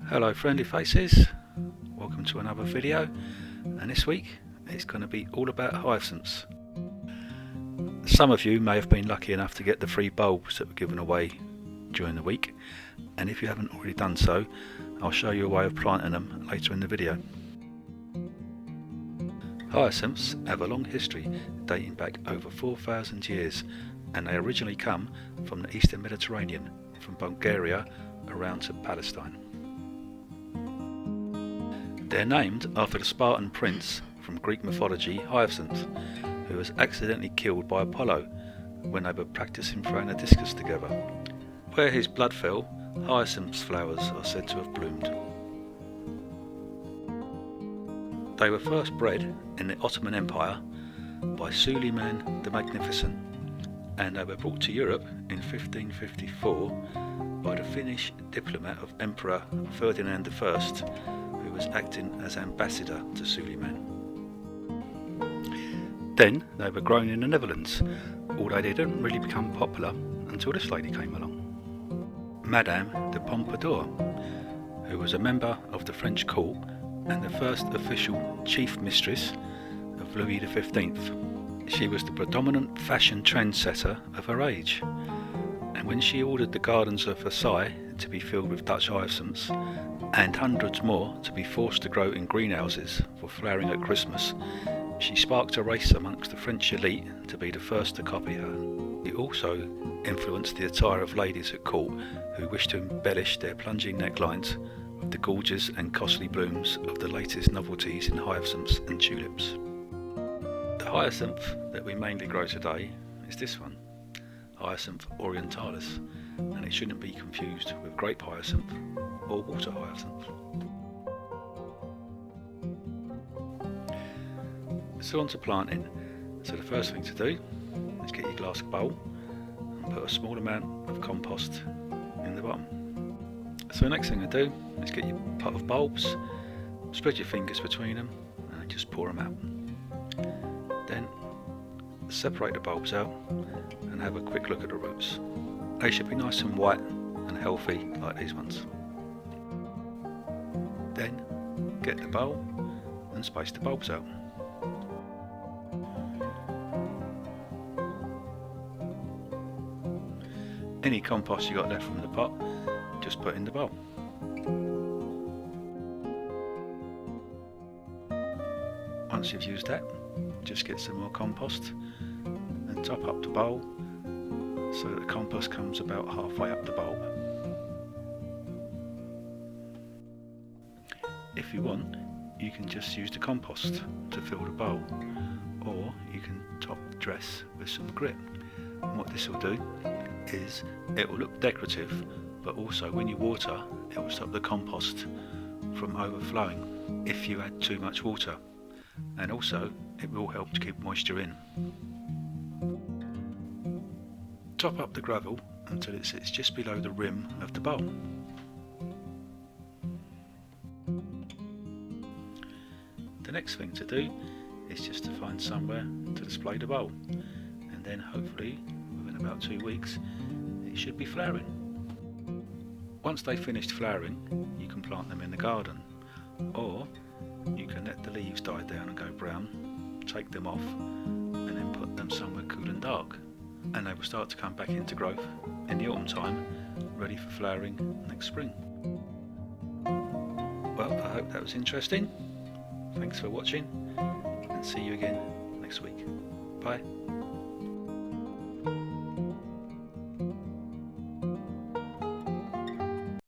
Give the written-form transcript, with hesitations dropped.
Hello friendly faces, welcome to another video, and this week it's going to be all about hyacinths. Some of you may have been lucky enough to get the free bulbs that were given away during the week, and if you haven't already done so, I'll show you a way of planting them later in the video. Hyacinths have a long history dating back over 4,000 years, and they originally come from the eastern Mediterranean, from Bulgaria around to Palestine. They're named after the Spartan prince from Greek mythology, Hyacinth, who was accidentally killed by Apollo when they were practicing throwing a discus together. Where his blood fell, hyacinth flowers are said to have bloomed. They were first bred in the Ottoman Empire by Suleiman the Magnificent, and they were brought to Europe in 1554 by the Finnish diplomat of Emperor Ferdinand I, who was acting as ambassador to Suleiman. Then they were grown in the Netherlands, although they didn't really become popular until this lady came along, Madame de Pompadour, who was a member of the French court and the first official chief mistress of Louis XV. She was the predominant fashion trendsetter of her age, and when she ordered the gardens of Versailles to be filled with Dutch hyacinths and hundreds more to be forced to grow in greenhouses for flowering at Christmas, she sparked a race amongst the French elite to be the first to copy her. It also influenced the attire of ladies at court who wished to embellish their plunging necklines with the gorgeous and costly blooms of the latest novelties in hyacinths and tulips. The hyacinth that we mainly grow today is this one, Hyacinth orientalis, and it shouldn't be confused with grape hyacinth or water hyacinth. So on to planting. So the first thing to do is get your glass bowl and put a small amount of compost in the bottom. So the next thing to do is get your pot of bulbs, spread your fingers between them and just pour them out. Then separate the bulbs out and have a quick look at the roots. They should be nice and white and healthy like these ones. Then get the bowl and space the bulbs out. Any compost you got left from the pot, just put in the bowl. Once you've used that, just get some more compost and top up the bowl so that the compost comes about halfway up the bulb. If you want, you can just use the compost to fill the bowl, or you can top dress with some grit. And what this will do is it will look decorative, but also when you water, it will stop the compost from overflowing if you add too much water, and also it will help to keep moisture in. Top up the gravel until it sits just below the rim of the bowl. The next thing to do is just to find somewhere to display the bowl, and then hopefully within about 2 weeks it should be flowering. Once they've finished flowering, you can plant them in the garden, or you can let the leaves die down and go brown, take them off and then put them somewhere cool and dark, and they will start to come back into growth in the autumn time, ready for flowering next spring. Well, I hope that was interesting. Thanks for watching, and see you again next week. Bye.